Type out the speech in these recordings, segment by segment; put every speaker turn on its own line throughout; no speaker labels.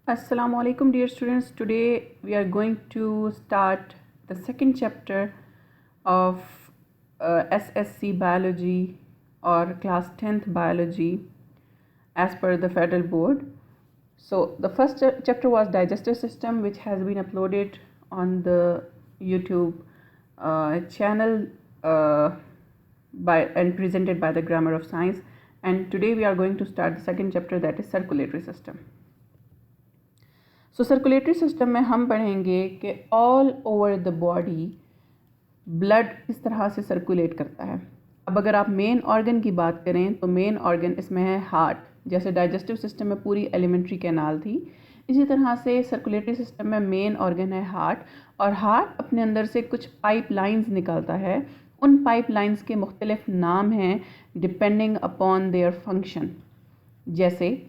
Assalamu alaikum dear students. Today we are going to start the second chapter of SSC biology or class 10th biology as per the federal board. So the first chapter was digestive system, which has been uploaded on the YouTube channel by and presented by the Grammar of Science, and today we are going to start the second chapter, that is circulatory system. So circulatory system में हम पढ़ेंगे कि all over the body blood किस तरह से circulate करता है। अब अगर आप मेन ऑर्गन की बात करें तो मेन ऑर्गन इसमें है हार्ट। जैसे डाइजेस्टिव सिस्टम में पूरी एलिमेंट्री कैनाल थी, इसी तरह से सर्कुलेटरी सिस्टम में मेन ऑर्गन है हार्ट, और हार्ट अपने अंदर से कुछ पाइप लाइन्स निकालता है। उन पाइप लाइन्स के मुख्तलिफ नाम हैं डिपेंडिंग अपॉन देयर फंक्शन। जैसे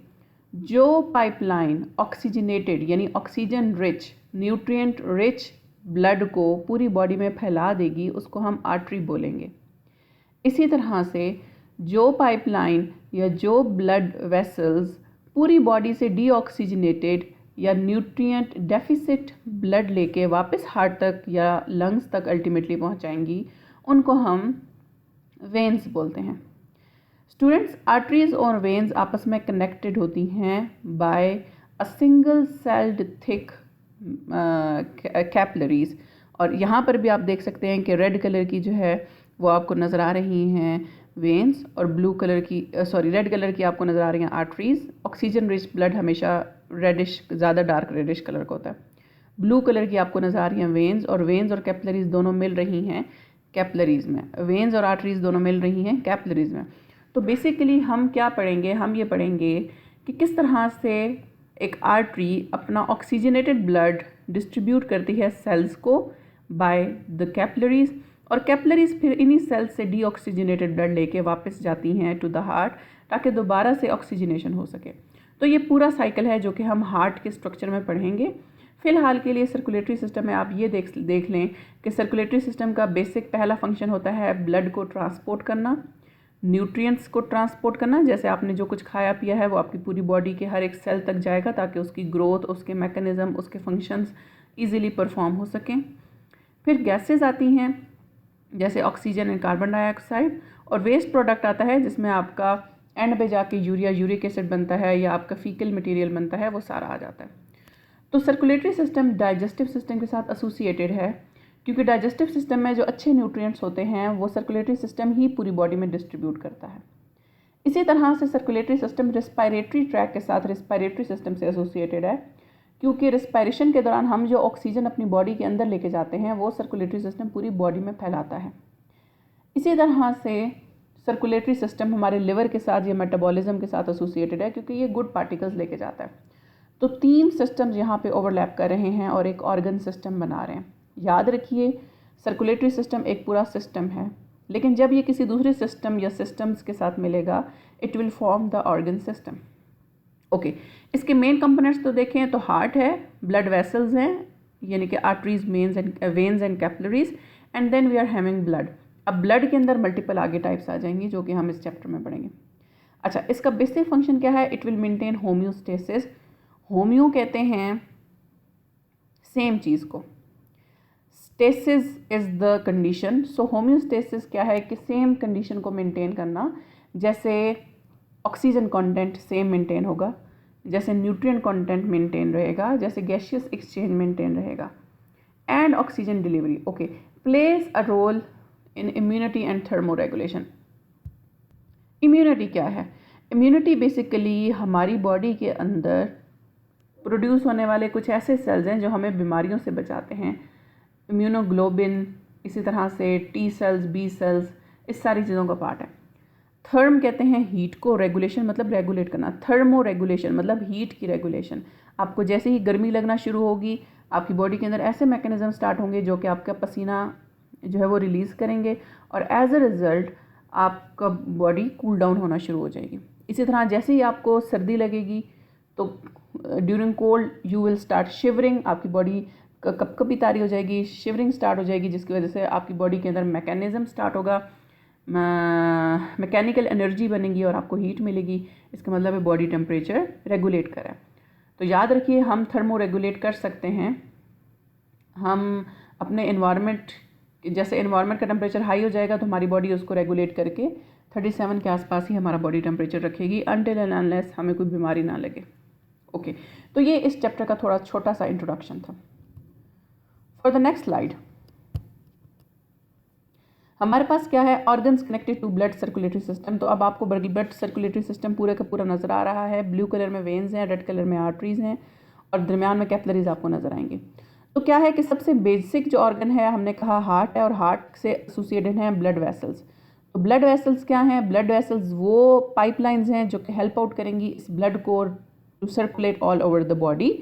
जो पाइपलाइन ऑक्सीजनेटेड यानी oxygen rich, nutrient rich blood को पूरी बॉडी में फैला देगी, उसको हम आर्टरी बोलेंगे। इसी तरह से जो पाइपलाइन या जो ब्लड वेसल्स पूरी बॉडी से डीऑक्सीजनेटेड या न्यूट्रिएंट डेफिसिट ब्लड लेके वापस हार्ट तक या लंग्स तक अल्टीमेटली पहुंचाएंगी, उनको हम वेन्स बोलते हैं। स्टूडेंट्स, आर्टरीज और वेन्स आपस में कनेक्टेड होती हैं by a single celled thick capillaries. और यहाँ पर भी आप देख सकते हैं कि रेड कलर की जो है वो आपको नज़र आ रही हैं वेन्स, और ब्लू कलर की रेड कलर की आपको नज़र आ रही हैं आर्टरीज। ऑक्सीजन रिच ब्लड हमेशा रेडिश, ज़्यादा डार्क रेडिश कलर का होता है। ब्लू कलर की आपको नज़र आ रही हैं वेन्स, और वेन्स और कैपिलरीज दोनों मिल रही हैं कैपिलरीज में। वेन्स और आर्टरीज दोनों मिल रही हैं कैपिलरीज में। तो बेसिकली हम क्या पढ़ेंगे, हम ये पढ़ेंगे कि किस तरह से एक आर्टरी अपना ऑक्सीजनेटेड ब्लड डिस्ट्रीब्यूट करती है सेल्स को बाय द कैपिलरीज, और कैपिलरीज फिर इन्हीं सेल्स से डीऑक्सीजनेटेड ब्लड लेके वापस जाती हैं टू द हार्ट, ताकि दोबारा से ऑक्सीजनेशन हो सके। तो ये पूरा साइकिल है जो कि हम हार्ट के स्ट्रक्चर में पढ़ेंगे। फ़िलहाल के लिए सर्कुलेटरी सिस्टम में आप ये देख लें कि सर्कुलेटरी सिस्टम का बेसिक पहला फंक्शन होता है ब्लड को ट्रांसपोर्ट करना, न्यूट्रिएंट्स को ट्रांसपोर्ट करना। जैसे आपने जो कुछ खाया पिया है वो आपकी पूरी बॉडी के हर एक सेल तक जाएगा, ताकि उसकी ग्रोथ, उसके मैकेनिज़्म, उसके फंक्शंस इजीली परफॉर्म हो सकें। फिर गैसेस आती हैं जैसे ऑक्सीजन एंड कार्बन डाइऑक्साइड, और वेस्ट प्रोडक्ट आता है जिसमें आपका एंड पे जाके यूरिक एसिड बनता है या आपका फीकल मटेरियल बनता है, वो सारा आ जाता है। तो सर्कुलेटरी सिस्टम डाइजेस्टिव सिस्टम के साथ एसोसिएटेड है, क्योंकि डाइजेस्टिव सिस्टम में जो अच्छे न्यूट्रिएंट्स होते हैं वो सर्कुलेटरी सिस्टम ही पूरी बॉडी में डिस्ट्रीब्यूट करता है। इसी तरह से सर्कुलेटरी सिस्टम रेस्पिरेटरी ट्रैक के साथ रेस्पिरेटरी सिस्टम से एसोसिएटेड है, क्योंकि रेस्पिरेशन के दौरान हम जो ऑक्सीजन अपनी बॉडी के अंदर लेके जाते हैं वो सर्कुलेटरी सिस्टम पूरी बॉडी में फैलाता है। इसी तरह से सर्कुलेटरी सिस्टम हमारे लिवर के साथ या मेटाबॉलिज्म के साथ एसोसिएटेड है, क्योंकि ये गुड पार्टिकल्स लेके जाता है। तो 3 सिस्टम्स यहाँ पे ओवरलैप कर रहे हैं और एक ऑर्गन सिस्टम बना रहे हैं। याद रखिए, सर्कुलेटरी सिस्टम एक पूरा सिस्टम है, लेकिन जब ये किसी दूसरे सिस्टम या सिस्टम्स के साथ मिलेगा, it will form the organ system. Okay, इसके मेन कंपोनेंट्स तो देखें तो हार्ट है, ब्लड वेसल्स हैं यानी कि arteries, veins and capillaries, and then we are having blood. अब ब्लड के अंदर मल्टीपल आगे टाइप्स आ जाएंगी जो कि हम इस चैप्टर में पढ़ेंगे। अच्छा, इसका बेसिक फंक्शन क्या है? It will maintain homeostasis. Homeo कहते हैं सेम चीज़ को, stasis is the condition. So homeostasis क्या है कि सेम कंडीशन को मेंटेन करना। जैसे ऑक्सीजन कंटेंट सेम मेंटेन होगा, जैसे न्यूट्रिएंट कंटेंट मेंटेन रहेगा, जैसे गैसियस एक्सचेंज मेंटेन रहेगा, and oxygen delivery okay plays a role in immunity and thermoregulation. Immunity क्या है? इम्यूनिटी बेसिकली हमारी बॉडी के अंदर प्रोड्यूस होने वाले कुछ ऐसे सेल्स हैं जो हमें बीमारियों से बचाते हैं। इम्यूनोग्लोबिन, इसी तरह से टी सेल्स, बी सेल्स, इस सारी चीज़ों का पार्ट है। थर्म कहते हैं हीट को, रेगुलेशन मतलब रेगुलेट करना, थर्मो रेगुलेशन मतलब हीट की रेगुलेशन। आपको जैसे ही गर्मी लगना शुरू होगी, आपकी बॉडी के अंदर ऐसे मैकेनिज्म स्टार्ट होंगे जो कि आपका पसीना जो है वो रिलीज़ करेंगे, और एज अ रिज़ल्ट आपका बॉडी कूल डाउन होना शुरू हो जाएगी। इसी तरह जैसे ही आपको सर्दी लगेगी तो during cold you will start shivering, आपकी बॉडी कपकपी तारी हो जाएगी, शिवरिंग स्टार्ट हो जाएगी, जिसकी वजह से आपकी बॉडी के अंदर मैकेनिज़्म स्टार्ट होगा, मैकेनिकल एनर्जी बनेगी और आपको हीट मिलेगी। इसका मतलब है बॉडी टेम्परेचर रेगुलेट करें। तो याद रखिए हम थर्मो रेगुलेट कर सकते हैं, हम अपने एनवायरनमेंट, जैसे एनवायरनमेंट का टेम्परेचर हाई हो जाएगा तो हमारी बॉडी उसको रेगुलेट करके 37 के आसपास ही हमारा बॉडी टेम्परेचर रखेगी अनटिल एंड अनलेस हमें कोई बीमारी ना लगे। ओके, तो ये इस चैप्टर का थोड़ा छोटा सा इंट्रोडक्शन था। फॉर द नेक्स्ट स्लाइड हमारे पास क्या है, organs connected to blood circulatory system. तो अब आपको ब्लड सर्कुलेटरी सिस्टम पूरे का पूरा नज़र आ रहा है। ब्लू कलर में वेन्स हैं, रेड कलर में आर्टरीज हैं और दरमियान में कैपिलरीज आपको नज़र आएंगे। तो क्या है कि सबसे बेसिक जो ऑर्गन है हमने कहा हार्ट है, और हार्ट से एसोसिएटेड हैं ब्लड वेसल्स। तो ब्लड वेसल्स क्या हैं? ब्लड वेसल्स वो पाइपलाइंस हैं जो कि हेल्प आउट करेंगी इस ब्लड को to circulate all over the body.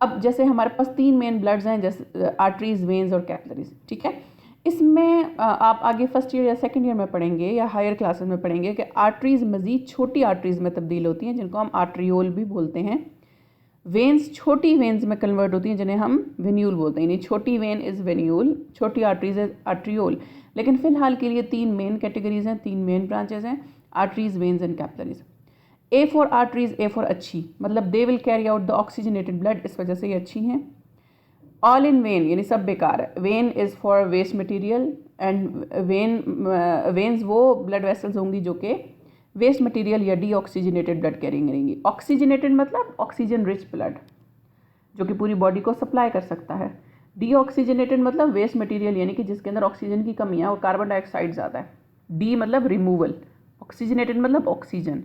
अब जैसे हमारे पास 3 मेन ब्लड्स हैं, जैसे आर्टरीज, वेन्स और कैपिलरीज, ठीक है। इसमें आप आगे फर्स्ट ईयर या सेकंड ईयर में पढ़ेंगे या हायर क्लासेस में पढ़ेंगे कि आर्टरीज मज़ीद छोटी आर्टरीज में तब्दील होती हैं जिनको हम आर्ट्रियोल भी बोलते हैं। वेन्स छोटी वेन्स में कन्वर्ट होती हैं जिन्हें हम वेन्यूल बोलते हैं, यानी छोटी वेन इज़ वेन्यूल, छोटी आर्टरीज इज आर्ट्रियोल। लेकिन फ़िलहाल के लिए 3 मेन कैटेगरीज हैं, 3 मेन ब्रांचेज हैं, arteries, veins and capillaries. A for arteries, A for अच्छी, मतलब they will carry out the oxygenated blood, इस वजह से ये अच्छी हैं। ऑल इन वेन यानी सब बेकार है। Vein is for waste material and veins वो ब्लड वेसल्स होंगी जो कि वेस्ट मटेरियल या डी ऑक्सीजनेटेड ब्लड कैरी करेंगी। ऑक्सीजनेटेड मतलब ऑक्सीजन रिच ब्लड जो कि पूरी बॉडी को सप्लाई कर सकता है। डी ऑक्सीजनेटेड मतलब वेस्ट मटेरियल यानी कि जिसके अंदर ऑक्सीजन की कमी है और कार्बन डाइऑक्साइड ज़्यादा है। डी मतलब रिमूवल, ऑक्सीजनेटेड मतलब ऑक्सीजन,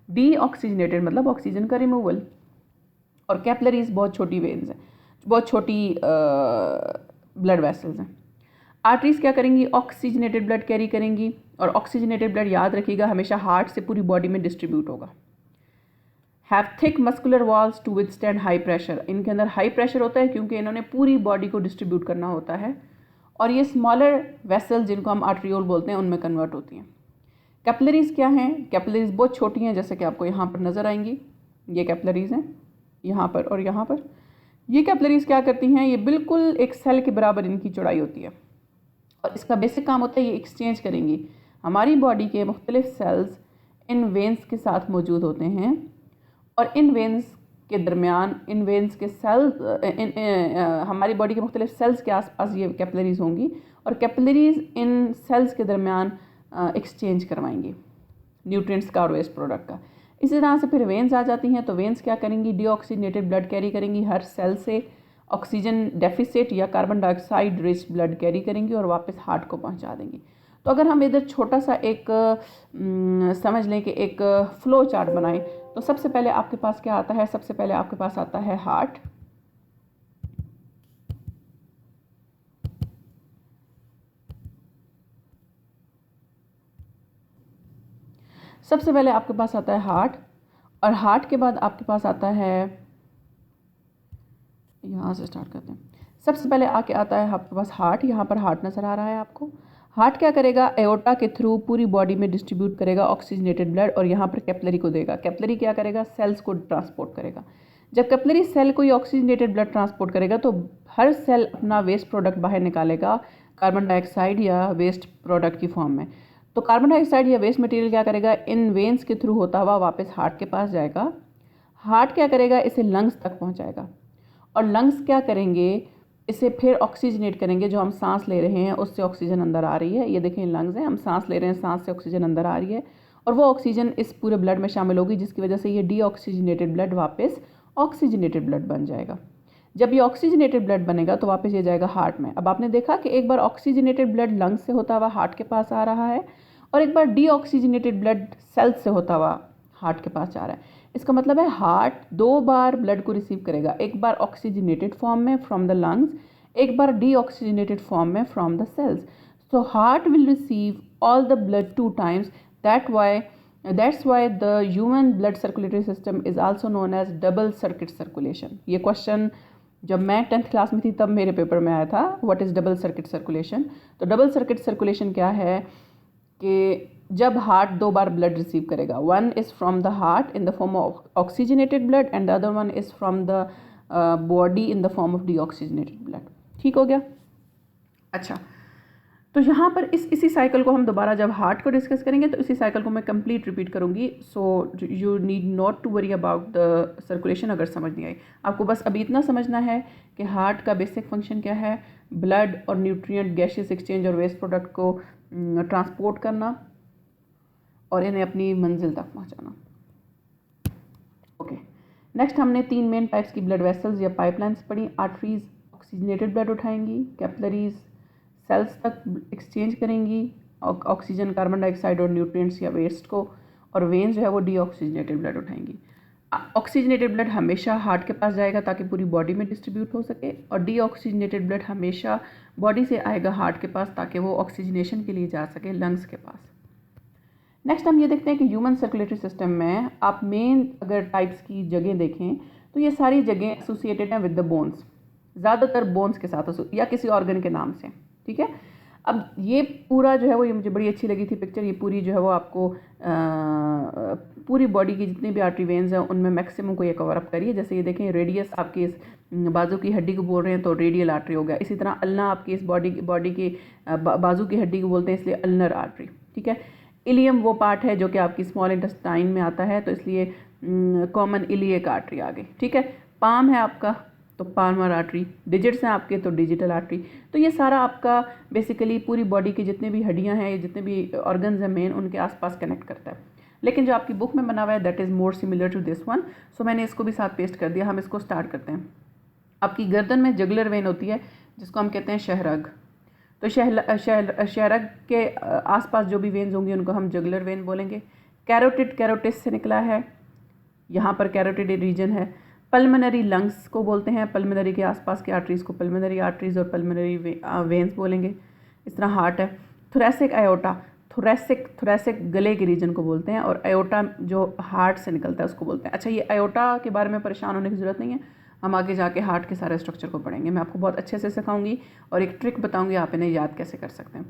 डी ऑक्सीजनेटेड मतलब ऑक्सीजन का रिमूवल। और कैपिलरीज बहुत छोटी वेन्स हैं, बहुत छोटी ब्लड वेसल्स हैं। आर्टरीज क्या करेंगी? ऑक्सीजनेटेड ब्लड कैरी करेंगी, और ऑक्सीजनेटेड ब्लड याद रखिएगा हमेशा हार्ट से पूरी बॉडी में डिस्ट्रीब्यूट होगा। Have thick muscular walls to withstand high pressure, इनके अंदर हाई प्रेशर होता है क्योंकि इन्होंने पूरी बॉडी को डिस्ट्रीब्यूट करना होता है। और ये स्मॉलर वेसल जिनको हम आर्ट्रियोल बोलते हैं उनमें कन्वर्ट होती हैं। कैपिलरीज क्या हैं? कैपिलरीज बहुत छोटी हैं, जैसे कि आपको यहाँ पर नज़र आएंगी, ये कैपिलरीज हैं यहाँ पर और यहाँ पर। ये कैपिलरीज क्या करती हैं? ये बिल्कुल एक सेल के बराबर इनकी चौड़ाई होती है और इसका बेसिक काम होता है ये एक्सचेंज करेंगी। हमारी बॉडी के मुख्तलिफ सेल्स इन वेन्स के साथ मौजूद होते हैं और इन वेन्स के दरमियान, इन वेन्स के सेल्स, हमारी बॉडी के मुख्तलिफ सेल्स के आसपास ये कैपिलरीज होंगी और कैपिलरीज इन सेल्स के दरमियान एक्सचेंज करवाएंगी न्यूट्रिएंट्स का और वेस्ट प्रोडक्ट का। इसी तरह से फिर वेन्स आ जाती हैं, तो वेन्स क्या करेंगी? डीऑक्सीजनेटेड ब्लड कैरी करेंगी, हर सेल से ऑक्सीजन डेफिसिट या carbon dioxide rich blood carry करेंगी और वापस हार्ट को पहुंचा देंगी। तो अगर हम इधर छोटा सा एक समझ लें कि एक फ्लो चार्ट बनाएं, तो सबसे पहले आपके पास क्या आता है? सबसे पहले आपके पास आता है हार्ट, सबसे पहले आपके पास आता है हार्ट, और हार्ट के बाद आपके पास आता है, यहाँ से स्टार्ट करते हैं, सबसे पहले आके आता है आपके पास हार्ट। यहाँ पर हार्ट नज़र आ रहा है आपको। हार्ट क्या करेगा? एओर्टा के थ्रू पूरी बॉडी में डिस्ट्रीब्यूट करेगा ऑक्सीजनेटेड ब्लड और यहाँ पर कैपिलरी को देगा। कैपिलरी क्या करेगा? सेल्स को ट्रांसपोर्ट करेगा। जब कैपिलरी सेल को ऑक्सीजनेटेड ब्लड ट्रांसपोर्ट करेगा तो हर सेल अपना वेस्ट प्रोडक्ट बाहर निकालेगा, कार्बन डाइऑक्साइड या वेस्ट प्रोडक्ट की फॉर्म में। तो कार्बन डाइऑक्साइड या वेस्ट मटेरियल क्या करेगा? इन वेन्स के थ्रू होता हुआ वापस हार्ट के पास जाएगा। हार्ट क्या करेगा? इसे लंग्स तक पहुंचाएगा और लंग्स क्या करेंगे? इसे फिर ऑक्सीजनेट करेंगे। जो हम सांस ले रहे हैं उससे ऑक्सीजन अंदर आ रही है, ये देखें लंग्स हैं, हम सांस ले रहे हैं, सांस से ऑक्सीजन अंदर आ रही है और वो ऑक्सीजन इस पूरे ब्लड में शामिल होगी, जिसकी वजह से ये डीऑक्सीजनेटेड ब्लड वापस ऑक्सीजनेटेड ब्लड बन जाएगा। जब ये ऑक्सीजनेटेड ब्लड बनेगा तो वापस ये जाएगा हार्ट में। अब आपने देखा कि एक बार ऑक्सीजनेटेड ब्लड लंग्स से होता हुआ हार्ट के पास आ रहा है और एक बार डीऑक्सीजनेटेड ब्लड सेल्स से होता हुआ हार्ट के पास जा रहा है। इसका मतलब है हार्ट 2 बार ब्लड को रिसीव करेगा, एक बार ऑक्सीजनेटेड फॉर्म में फ्रॉम द लंग्स, एक बार डीऑक्सीजनेटेड फॉर्म में from the cells. So heart will receive all the blood 2 times. That's why the human blood circulatory system is also known as double circuit circulation. ये question जब मैं 10th class में थी तब मेरे पेपर में आया था, what is double circuit circulation. तो डबल सर्किट सर्कुलेशन क्या है कि जब हार्ट 2 बार ब्लड रिसीव करेगा, one is from the heart in the form of oxygenated blood and the other one is from the body in the form of deoxygenated blood. ठीक हो गया? अच्छा, तो यहाँ पर इसी साइकिल को हम दोबारा जब हार्ट को डिस्कस करेंगे तो इसी साइकिल को मैं कंप्लीट रिपीट करूँगी। So you need not to worry about the circulation अगर समझ नहीं आई। आपको बस अभी इतना समझना है कि हार्ट का बेसिक फंक्शन क्या है, ब्लड और न्यूट्रिएंट गैसेस एक्सचेंज और वेस्ट प्रोडक्ट को ट्रांसपोर्ट करना और इन्हें अपनी मंजिल तक पहुँचाना। ओके, नेक्स्ट हमने 3 मेन टाइप्स की ब्लड वेसल्स या पाइपलाइंस पढ़ी। आर्टरीज ऑक्सीजनेटेड ब्लड उठाएंगी, कैपिलरीज सेल्स तक एक्सचेंज करेंगी ऑक्सीजन, कार्बन डाइऑक्साइड और न्यूट्रिएंट्स या वेस्ट को, और वेन्स जो है वो डीऑक्सीजनेटेड ब्लड उठाएंगी। ऑक्सीजनेटेड ब्लड हमेशा हार्ट के पास जाएगा ताकि पूरी बॉडी में डिस्ट्रीब्यूट हो सके, और डीऑक्सीजनेटेड ब्लड हमेशा बॉडी से आएगा हार्ट के पास ताकि वो ऑक्सीजनेशन के लिए जा सके लंग्स के पास। नेक्स्ट हम ये देखते हैं कि ह्यूमन सर्कुलेटरी सिस्टम में आप मेन अगर टाइप्स की जगह देखें तो ये सारी जगह एसोसिएटेड हैं विद द बोन्स, ज़्यादातर बोन्स के साथ या किसी ऑर्गन के नाम से, ठीक है। अब ये पूरा जो है वो, ये मुझे बड़ी अच्छी लगी थी पिक्चर, ये पूरी जो है वो आपको पूरी बॉडी की जितनी भी आर्टरी वेन्स हैं उनमें मैक्सिमम को ये कवर अप करिए। जैसे ये देखें, रेडियस आपके इस बाजू की हड्डी को बोल रहे हैं तो रेडियल आर्टरी हो गया। इसी तरह अल्ना आपकी इस बॉडी की बाजू की हड्डी को बोलते हैं, इसलिए अल्नर आर्टरी, ठीक है। इलियम वो पार्ट है जो कि आपकी स्मॉल इंटेस्टाइन में आता है, तो इसलिए कॉमन इलियक आर्टरी आ गई, ठीक है। पाम है आपका तो पाल्मर आर्टरी, डिजिट्स हैं आपके तो डिजिटल आर्टरी। तो ये सारा आपका बेसिकली पूरी बॉडी की जितने भी हड्डियां हैं, जितने भी ऑर्गन्स हैं मेन, उनके आसपास कनेक्ट करता है। लेकिन जो आपकी बुक में बना हुआ है that is more similar to this one, so मैंने इसको भी साथ पेस्ट कर दिया। हम इसको स्टार्ट करते हैं। आपकी गर्दन में जुगुलर वेन होती है जिसको हम कहते हैं शहरग। तो शहरग के आसपास जो भी वेन्स होंगी उनको हम जुगुलर वेन बोलेंगे। कैरोटिड कैरोटिस से निकला है, यहाँ पर कैरोटिड रीजन है। पल्मनरी लंग्स को बोलते हैं, पल्मनरी के आसपास के आर्टरीज़ को पल्मनरी आर्टरीज़ और पल्मनरी वेन्स बोलेंगे। इस तरह हार्ट है। थोरेसिक आयोटा, थोरेसिक गले के रीजन को बोलते हैं, और आयोटा जो हार्ट से निकलता है उसको बोलते हैं। अच्छा, ये आयोटा के बारे में परेशान होने की ज़रूरत नहीं है, हम आगे जाके हार्ट के सारे स्ट्रक्चर को पढ़ेंगे। मैं आपको बहुत अच्छे से सिखाऊंगी और एक ट्रिक बताऊंगी, आप इन्हें याद कैसे कर सकते हैं।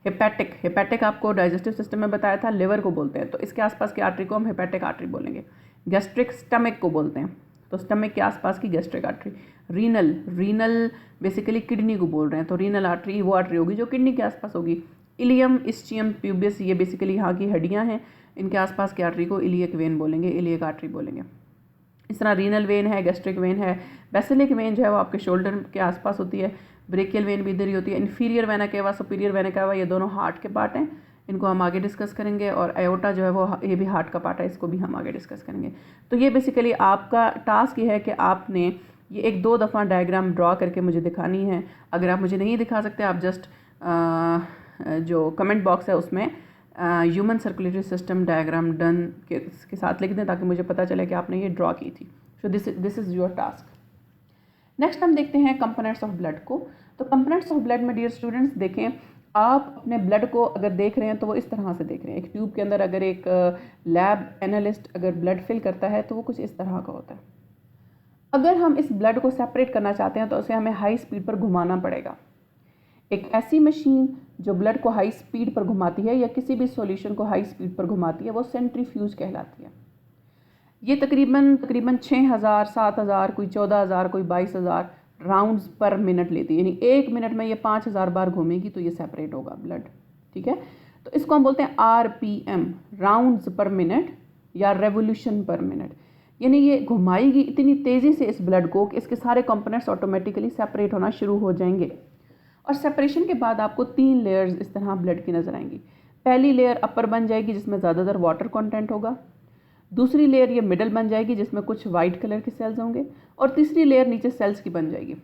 हेपेटिक आपको डाइजेस्टिव सिस्टम में बताया था, लिवर को बोलते हैं, तो इसके आसपास की आर्टरी को हम हेपेटिक आर्टरी बोलेंगे। गैस्ट्रिक स्टमक को बोलते हैं, तो स्टमक के आसपास की gastric artery. Renal basically kidney को बोल रहे हैं, तो रीनल आर्टरी वो आर्टरी होगी जो किडनी के आसपास होगी। इलियम, इस्चियम, प्यूबिस, ये बेसिकली यहाँ की हड्डियाँ हैं, इनके आसपास की आर्टरी को इलियक वेन बोलेंगे, इलियक आर्टरी बोलेंगे। इस तरह रीनल वेन है, गैस्ट्रिक वेन है। बेसिलिक वेन जो है वो आपके शोल्डर के आसपास होती है। ब्रेकियल वेन भी इधर ही होती है। Inferior vena cava, superior vena cava, ये दोनों हार्ट के पार्ट हैं, इनको हम आगे डिस्कस करेंगे। और आयोटा जो है वो ये भी हार्ट का पार्ट है, इसको भी हम आगे डिस्कस करेंगे। तो ये बेसिकली आपका टास्क ये है कि आपने ये 1-2 दफ़ा डायग्राम ड्रॉ करके मुझे दिखानी है। अगर आप मुझे नहीं दिखा सकते, आप जस्ट जो कमेंट बॉक्स है उसमें human circulatory system diagram done के साथ लिख दें ताकि मुझे पता चले कि आपने ये ड्रॉ की थी। So this is your task. Next हम देखते हैं कंपोनेंट्स ऑफ ब्लड को। तो कंपोनेंट्स ऑफ ब्लड में डियर स्टूडेंट्स देखें, आप अपने ब्लड को अगर देख रहे हैं तो वो इस तरह से देख रहे हैं। एक ट्यूब के अंदर अगर एक लैब एनालिस्ट अगर ब्लड फिल करता है तो वो कुछ इस तरह का होता है। अगर हम इस ब्लड को सेपरेट करना चाहते हैं तो उसे हमें हाई स्पीड पर घुमाना पड़ेगा। एक ऐसी मशीन जो ब्लड को हाई स्पीड पर घुमाती है या किसी भी सॉल्यूशन को हाई स्पीड पर घुमाती है वो सेंट्रीफ्यूज कहलाती है। ये तकरीबन 6000, 7000, कोई 14000, कोई 22000 राउंड्स पर मिनट लेती है, यानी 1 मिनट में ये 5000 बार घूमेगी तो ये सेपरेट होगा ब्लड, ठीक है। तो इसको हम बोलते हैं RPM, राउंड्स पर मिनट या रेवोल्यूशन पर मिनट, यानी ये घुमाएगी इतनी तेज़ी से इस ब्लड को कि इसके सारे कंपोनेंट्स ऑटोमेटिकली सेपरेट होना शुरू हो जाएंगे। और सेपरेशन के बाद आपको 3 लेयर्स इस तरह ब्लड की नज़र आएंगी। पहली लेयर अपर बन जाएगी जिसमें ज़्यादातर वाटर कंटेंट होगा। दूसरी लेयर ये मिडल बन जाएगी जिसमें कुछ वाइट कलर के सेल्स होंगे। और तीसरी लेयर नीचे सेल्स की बन जाएगी।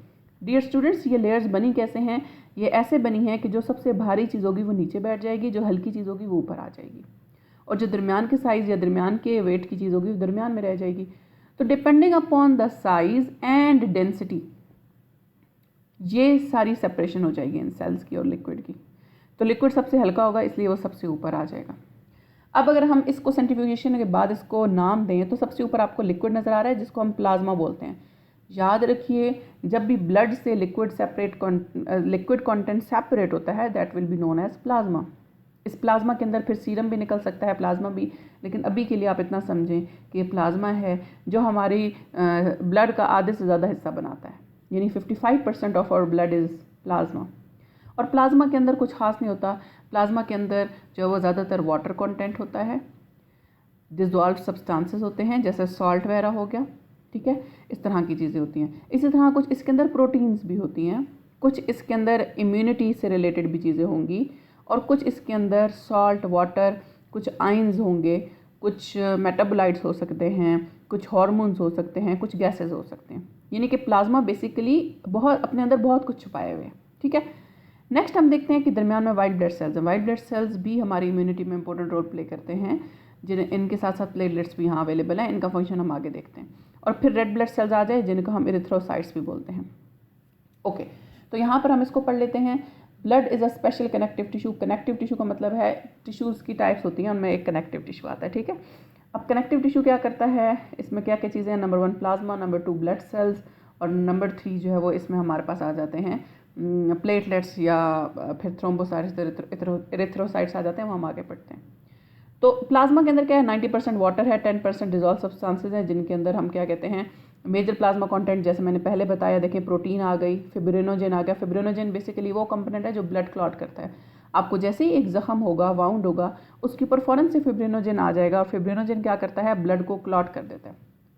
डियर स्टूडेंट्स, ये लेयर्स बनी कैसे हैं? ये ऐसे बनी हैं कि जो सबसे भारी चीज़ होगी वो नीचे बैठ जाएगी, जो हल्की चीज़ होगी वो ऊपर आ जाएगी, और जो दरमियान के साइज़ या दरमियान के वेट की चीज़ होगी वो दरमियान में रह जाएगी। तो depending upon the size and density ये सारी सेपरेशन हो जाएगी इन सेल्स की और लिक्विड की। तो लिक्विड सबसे हल्का होगा इसलिए वो सबसे ऊपर आ जाएगा। अब अगर हम इसको सेंट्रीफ्यूगेशन के बाद इसको नाम दें तो सबसे ऊपर आपको लिक्विड नज़र आ रहा है जिसको हम प्लाज्मा बोलते हैं। याद रखिए, जब भी ब्लड से लिक्विड कंटेंट सेपरेट होता है that will be known as plasma. इस प्लाज्मा के अंदर फिर सीरम भी निकल सकता है, प्लाज्मा भी, लेकिन अभी के लिए आप इतना समझें कि ये प्लाज्मा है जो हमारी ब्लड का आधे से ज़्यादा हिस्सा बनाता है, यानी 55% of our blood is plasma. और प्लाज्मा के अंदर कुछ खास नहीं होता। प्लाज्मा के अंदर जो वो ज़्यादातर वाटर कंटेंट होता है, डिसॉल्व सब्सटेंसेस होते हैं जैसे सॉल्ट वगैरह हो गया, ठीक है, इस तरह की चीज़ें होती हैं। इसी तरह कुछ इसके अंदर प्रोटीन्स भी होती हैं, कुछ इसके अंदर इम्यूनिटी से रिलेटेड भी चीज़ें होंगी, और कुछ इसके अंदर सॉल्ट, वाटर, कुछ आयंस होंगे, कुछ मेटाबोलाइट्स हो सकते हैं, कुछ हार्मोन्स हो सकते हैं, कुछ गैसेस हो सकते हैं। यानी कि प्लाज्मा बेसिकली बहुत अपने अंदर बहुत कुछ छुपाए हुए हैं, ठीक है। नेक्स्ट हम देखते हैं कि दरमियान में वाइट ब्लड सेल्स हैं। वाइट ब्लड सेल्स भी हमारी इम्यूनिटी में इंपॉर्टेंट रोल प्ले करते हैं, जिन्हें इनके साथ साथ प्लेटलेट्स भी यहाँ अवेलेबल हैं। इनका फंक्शन हम आगे देखते हैं। और फिर रेड ब्लड सेल्स आ जाए जिनको हम इरिथ्रोसाइट्स भी बोलते हैं। ओके, तो यहाँ पर हम इसको पढ़ लेते हैं। Blood is a special connective tissue. Connective tissue का मतलब है टिश्यूज़ की टाइप्स होती हैं, उनमें एक कनेक्टिव टिश्यू आता है, ठीक है। अब कनेक्टिव टिश्यू क्या करता है, इसमें क्या क्या चीज़ें हैं, number 1 plasma, number 2 blood cells, और नंबर 3 जो है वो इसमें हमारे पास आ जाते हैं प्लेटलेट्स या फिर थ्रोम्बोसाइट्स, इरिथ्रोसाइट्स आ जाते हैं, वो हम आगे पढ़ते हैं। तो प्लाज्मा के अंदर क्या है, 90% वाटर है, 10% डिजॉल्व सब्सटेंसेज हैं, जिनके अंदर हम क्या कहते हैं मेजर प्लाज्मा कंटेंट, जैसे मैंने पहले बताया, देखें प्रोटीन आ गई, फिब्रिनोजेन आ गया। फिब्रिनोजेन बेसिकली वो कंपोनेंट है जो ब्लड क्लॉट करता है। आपको जैसे ही एक जख्म होगा, वाउंड होगा, उसके ऊपर फ़ौरन से फिब्रिनोजेन आ जाएगा, और फिब्रिनोजेन क्या करता है, ब्लड को क्लॉट कर देता है।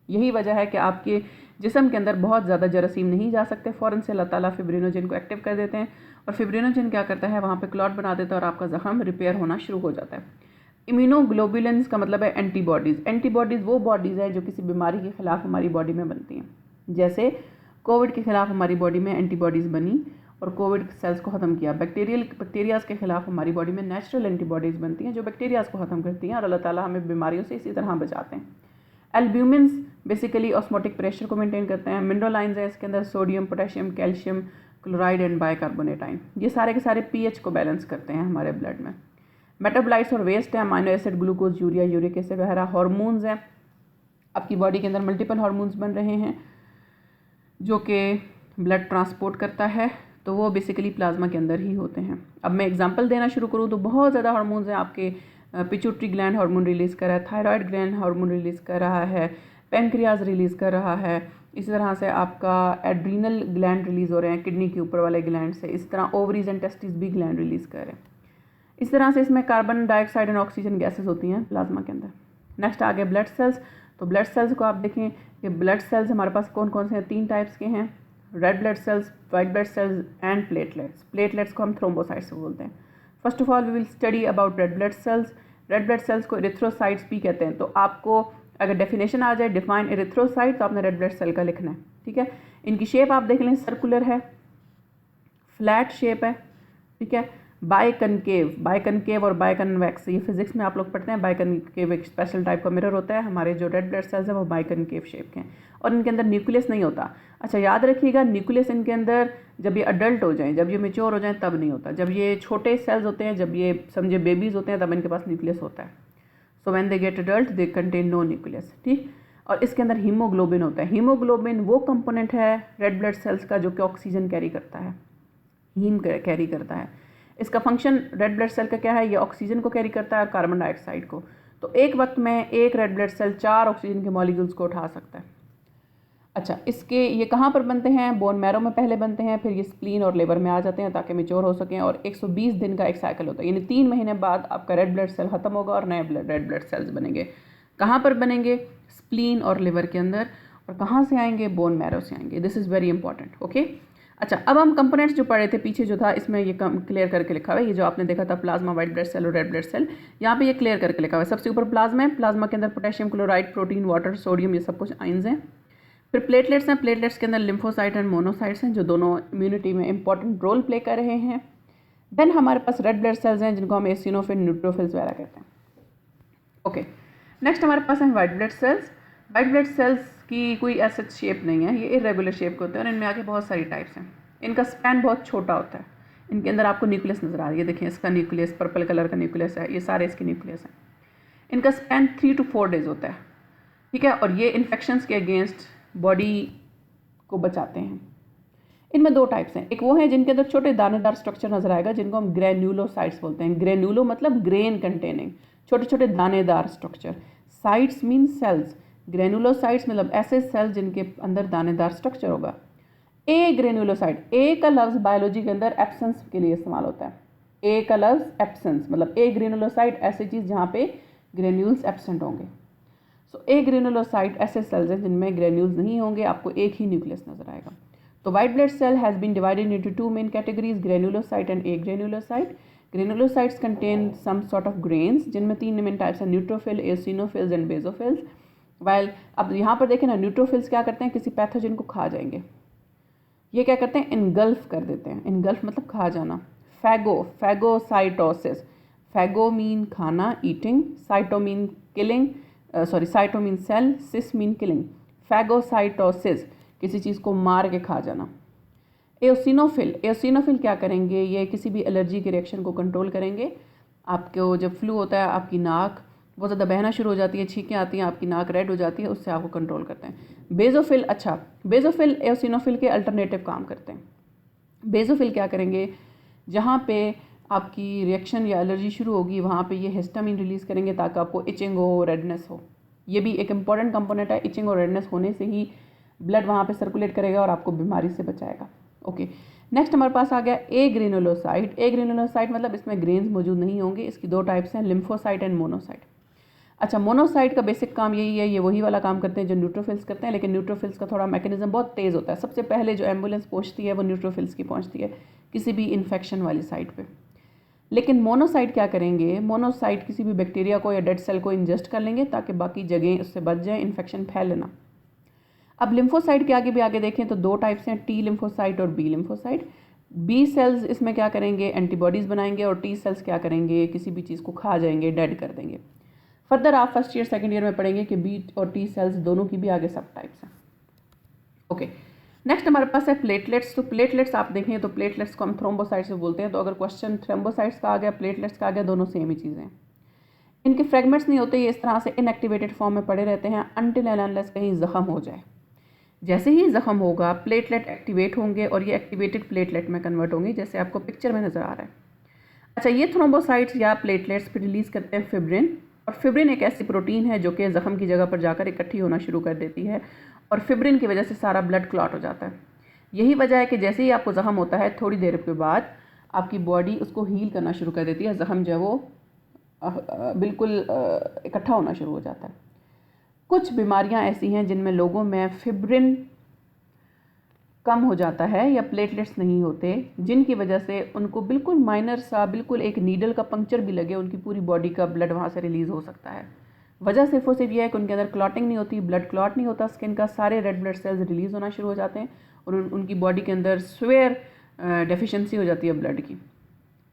यही वजह है कि आपके जिस्म के अंदर बहुत ज़्यादा जरासीम नहीं जा सकते, फ़ौरन से अल्लाह ताला फिब्रिनोजेन को एक्टिव कर देते हैं, और फिब्रिनोजेन क्या करता है, वहाँ पे क्लॉट बना देता है, और आपका जख्म रिपेयर होना शुरू हो जाता है। इम्यूनोग्लोबुलिन्स का मतलब है एंटीबॉडीज़। एंटीबॉडीज़ वो बॉडीज़ हैं जो किसी बीमारी के ख़िलाफ़ हमारी बॉडी में बनती हैं। जैसे कोविड के ख़िलाफ़ हमारी बॉडी में एंटीबॉडीज़ बनी और कोविड सेल्स को ख़त्म किया। बैक्टीरियाज़ के ख़िलाफ़ हमारी बॉडी में नेचुरल एंटीबॉडीज़ बनती हैं जो बैक्टीरियाज़ को ख़त्म करती हैं, और अल्लाह ताला हमें बीमारियों से इसी तरह बचाते हैं। एल्ब्यूमिन्स बेसिकली ऑस्मोटिक प्रेशर को मेंटेन करते हैं। मिनरलाइंस है इसके अंदर, sodium, potassium, calcium chloride and bicarbonate ion. ये सारे के सारे पीएच को बैलेंस करते हैं हमारे ब्लड में। मेटाबोलाइट्स और वेस्ट है, amino acid, glucose, urea, uric acid वगैरह। हार्मोन्स हैं, आपकी बॉडी के अंदर मल्टीपल हार्मोन्स बन रहे हैं जो कि ब्लड ट्रांसपोर्ट करता है, तो वो बेसिकली प्लाज्मा के अंदर ही होते हैं। अब मैं एग्जांपल देना शुरू करूँ तो बहुत ज़्यादा हार्मोन्स हैं आपके। पिट्यूटरी ग्लैंड हार्मोन रिलीज़ कर रहा है, थायराइड ग्लैंड हार्मोन रिलीज़ कर रहा है, पेनक्रियाज रिलीज़ कर रहा है, इसी तरह से आपका एड्रीनल ग्लैंड रिलीज़ हो रहे हैं किडनी के ऊपर वाले ग्लैंड से, इस तरह ओवरीज एंड टेस्टिस भी ग्लैंड रिलीज़ कर रहे हैं। इस तरह से इसमें carbon dioxide and oxygen gases होती हैं प्लाज्मा के अंदर। नेक्स्ट आ गया ब्लड सेल्स। तो ब्लड सेल्स को आप देखें कि ब्लड सेल्स हमारे पास कौन कौन से हैं, 3 टाइप्स के हैं, red blood cells, white blood cells and platelets. Platelets को हम थ्रोम्बोसाइट्स बोलते हैं। First of all we will study about red blood cells. Red blood cells को इरिथ्रोसाइट्स भी कहते हैं। तो आपको अगर डेफिनेशन आ जाए डिफाइन इरिथ्रोसाइट, तो आपने रेड ब्लड सेल का लिखना है, ठीक है। इनकी शेप आप देख लें, सर्कुलर है, फ्लैट शेप है, ठीक है, बाइकनकेव और बाइकन्वेक्स, ये फिजिक्स में आप लोग पढ़ते हैं। बाइकनकेव एक स्पेशल टाइप का मिरर होता है, हमारे जो रेड ब्लड सेल्स हैं वो बाइकनकेव शेप के हैं, और इनके अंदर न्यूक्लियस नहीं होता। अच्छा याद रखिएगा, न्यूक्लियस इनके अंदर जब ये अडल्ट हो जाएं, जब ये मेच्योर हो जाएं तब नहीं होता। जब ये छोटे सेल्स होते हैं, जब ये समझे बेबीज़ होते हैं, तब इनके पास न्यूक्लियस होता है। So when they get adult they contain no nucleus, ठीक। और इसके अंदर हीमोग्लोबिन होता है। हीमोग्लोबिन वो कंपोनेंट है रेड ब्लड सेल्स का जो कि ऑक्सीजन कैरी करता है, हीम कैरी करता है। इसका फंक्शन रेड ब्लड सेल का क्या है, ये ऑक्सीजन को कैरी करता है और कार्बन डाइऑक्साइड को। तो एक वक्त में एक रेड ब्लड सेल 4 ऑक्सीजन के मॉलिक्यूल्स को उठा सकता है। अच्छा, इसके ये कहाँ पर बनते हैं, बोन मैरो में पहले बनते हैं, फिर ये स्प्लीन और लिवर में आ जाते हैं ताकि मेच्योर हो सकें, और 120 दिन का एक साइकिल होता है, यानी 3 महीने बाद आपका रेड ब्लड सेल ख़त्म होगा और नए रेड ब्लड सेल्स बनेंगे। कहाँ पर बनेंगे, स्प्लीन और लिवर के अंदर, और कहाँ से आएंगे, बोन मैरो से आएंगे। This is very important, okay. अच्छा, अब हम कंपोनेंट्स जो पढ़े थे पीछे जो था, इसमें ये क्लियर करके लिखा हुआ है। ये जो आपने देखा था प्लाज्मा, वाइट ब्लड सेल और रेड ब्लड सेल, यहाँ पे ये क्लियर करके लिखा हुआ है। सबसे ऊपर प्लाज्मा है, प्लाज्मा के अंदर potassium chloride, protein, water, sodium, ये सब कुछ आइंस हैं। फिर प्लेटलेट्स हैं, प्लेटलेट्स के अंदर लिम्फोसाइट एंड मोनोसाइट्स हैं जो दोनों इम्यूनिटी में इंपॉर्टेंट रोल प्ले कर रहे हैं। देन हमारे पास रेड ब्लड सेल्स हैं जिनको हम एसिनोफिल, न्यूट्रोफिल्स वगैरह कहते हैं, ओके। नेक्स्ट हमारे पास हैं white blood cells. White blood sales की कोई ऐसा शेप नहीं है, ये इरेगुलर शेप के होते हैं और इनमें आगे बहुत सारी टाइप्स हैं। इनका स्पैन बहुत छोटा होता है। इनके अंदर आपको न्यूक्लियस नज़र आ रही है, देखिए इसका न्यूक्लियस पर्पल कलर का न्यूक्लियस है, ये सारे इसके न्यूक्लियस हैं। इनका स्पैन 3 to 4 डेज होता है, ठीक है, और ये इन्फेक्शंस के अगेंस्ट बॉडी को बचाते हैं। इनमें 2 टाइप्स हैं, एक वो हैं जिनके अंदर छोटे दानेदार स्ट्रक्चर नजर आएगा जिनको हम ग्रेन्यूलोसाइट्स बोलते हैं। ग्रेन्यूलो मतलब ग्रेन कंटेनिंग, छोटे छोटे दानेदार structure. Cytes mean cells, granulocytes मतलब ऐसे सेल्स जिनके अंदर दानेदार स्ट्रक्चर होगा। ए ग्रेन्युलोसाइट, ए का लफ्ज़ बायोलॉजी के अंदर एब्सेंस के लिए इस्तेमाल होता है। ए का लफ्ज़ एब्सेंस मतलब ए ग्रेन्युलोसाइट ऐसी चीज़ जहाँ पे ग्रेन्यूल्स एब्सेंट होंगे। सो ए ग्रेन्युलोसाइट ऐसे सेल्स हैं जिनमें ग्रेन्यूल्स नहीं होंगे, आपको एक ही न्यूक्लियस नजर आएगा। तो white blood cell has been divided into two main categories, granulocyte and a granulocyte. Granulocytes contain some sort of grains जिनमें तीन मेन टाइप्स हैं, neutrophil, eosinophils and basophils. While अब यहाँ पर देखें ना, न्यूट्रोफिल्स क्या करते हैं, किसी पैथोजन को खा जाएंगे। ये क्या करते हैं, इनगल्फ कर देते हैं। इनगल्फ मतलब खा जाना। फैगोसाइटोसिस, फैगो मीन खाना, eating, cyto mean killing, cyto mean cell, sis mean killing. Phagocytosis किसी चीज़ को मार के खा जाना। एओसिनोफिल, एओसिनोफिल क्या करेंगे, ये किसी भी एलर्जी के रिएक्शन को कंट्रोल करेंगे। आपको जब फ्लू होता है, आपकी नाक बहुत ज़्यादा बहना शुरू हो जाती है, छींकें आती हैं, आपकी नाक रेड हो जाती है, उससे आपको कंट्रोल करते हैं। बेजोफिल, अच्छा बेजोफिल एओसिनोफिल के अल्टरनेटिव काम करते हैं। बेजोफिल क्या करेंगे, जहाँ पे आपकी रिएक्शन या एलर्जी शुरू होगी वहाँ पे ये हिस्टामिन रिलीज़ करेंगे ताकि आपको इचिंग हो, रेडनेस हो। ये भी एक इम्पॉर्टेंट कंपोनेंट है, इचिंग और रेडनेस होने से ही ब्लड वहाँ पे सर्कुलेट करेगा और आपको बीमारी से बचाएगा। ओके, नेक्स्ट हमारे पास आ गया ए ग्रेनुलोसाइट। ए ग्रेनुलोसाइट मतलब इसमें ग्रेन्स मौजूद नहीं होंगे। इसकी दो टाइप्स हैं, लिम्फोसाइट एंड मोनोसाइट। अच्छा, मोनोसाइट का बेसिक काम यही है, ये वही वाला काम करते हैं जो न्यूट्रोफिल्स करते हैं, लेकिन न्यूट्रोफिल्स का थोड़ा मैकेनिज्म बहुत तेज़ होता है। सबसे पहले जो एम्बुलेंस पहुंचती है वो न्यूट्रोफिल्स की पहुंचती है किसी भी इन्फेक्शन वाली साइट पे। लेकिन मोनोसाइट क्या करेंगे, मोनोसाइट किसी भी बैक्टीरिया को या डेड सेल को इंजेस्ट कर लेंगे ताकि बाकी जगह उससे बच जाए, इन्फेक्शन फैले ना। अब लिम्फोसाइट के आगे भी आगे देखें तो दो टाइप्स हैं, टी लिम्फोसाइट और बी लिम्फोसाइट। बी सेल्स इसमें क्या करेंगे, एंटीबॉडीज़ बनाएंगे, और टी सेल्स क्या करेंगे, किसी भी चीज़ को खा जाएंगे, डेड कर देंगे। फर्दर आप फर्स्ट ईयर सेकंड ईयर में पढ़ेंगे कि बी और टी सेल्स दोनों की भी आगे सब टाइप्स हैं। ओके, नेक्स्ट हमारे पास है प्लेटलेट्स। तो प्लेटलेट्स आप देखें तो प्लेटलेट्स को हम थ्रोम्बोसाइट्स से बोलते हैं। तो अगर क्वेश्चन थ्रोम्बोसाइट्स का आ गया, प्लेटलेट्स का आ गया, दोनों सेम ही चीज़ें हैं। इनके फ्रेगमेंट्स नहीं होते, ये इस तरह से इनएक्टिवेटेड फॉर्म में पड़े रहते हैं अनटिल एंड अनलेस कहीं ज़ख्म हो जाए। जैसे ही ज़ख्म होगा प्लेटलेट एक्टिवेट होंगे और ये एक्टिवेटेड प्लेटलेट में कन्वर्ट होंगे, जैसे आपको पिक्चर में नज़र आ रहा है। अच्छा, ये थ्रोम्बोसाइट्स या प्लेटलेट्स फिर रिलीज़ करते हैं फिब्रिन, और फिब्रिन एक ऐसी प्रोटीन है जो कि ज़ख्म की जगह पर जाकर इकट्ठी होना शुरू कर देती है, और फिब्रिन की वजह से सारा ब्लड क्लॉट हो जाता है। यही वजह है कि जैसे ही आपको ज़ख्म होता है थोड़ी देर के बाद आपकी बॉडी उसको हील करना शुरू कर देती है, ज़ख्म जो है वो बिल्कुल इकट्ठा होना शुरू हो जाता है। कुछ बीमारियां ऐसी हैं जिनमें लोगों में फिब्रिन कम हो जाता है या प्लेटलेट्स नहीं होते, जिनकी वजह से उनको बिल्कुल माइनर सा, बिल्कुल एक नीडल का पंक्चर भी लगे, उनकी पूरी बॉडी का ब्लड वहाँ से रिलीज़ हो सकता है। वजह सिर्फ और सिर्फ यह है कि उनके अंदर क्लॉटिंग नहीं होती, ब्लड क्लॉट नहीं होता, स्किन का सारे रेड ब्लड सेल्स रिलीज़ होना शुरू हो जाते हैं और उनकी बॉडी के अंदर स्वेयर डेफिशिएंसी हो जाती है ब्लड की।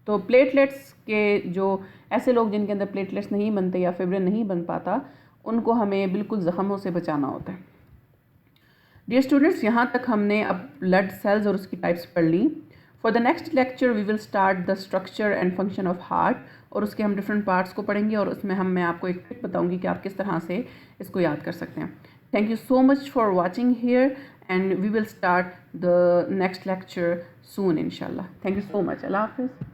तो प्लेटलेट्स के जो ऐसे लोग जिनके अंदर प्लेटलेट्स नहीं बनते या फिब्रिन नहीं बन पाता, उनको हमें बिल्कुल ज़ख्मों से बचाना होता है। डियर स्टूडेंट्स, यहाँ तक हमने अब ब्लड सेल्स और उसकी टाइप्स पढ़ ली। For the next lecture we will start the structure and function of heart, और उसके हम डिफरेंट पार्ट्स को पढ़ेंगे और उसमें मैं आपको एक ट्रिक बताऊंगी कि आप किस तरह से इसको याद कर सकते हैं। Thank you so much for watching here and we will start the next lecture soon इंशाल्लाह। Thank you so much. अल्लाह हाफिज़।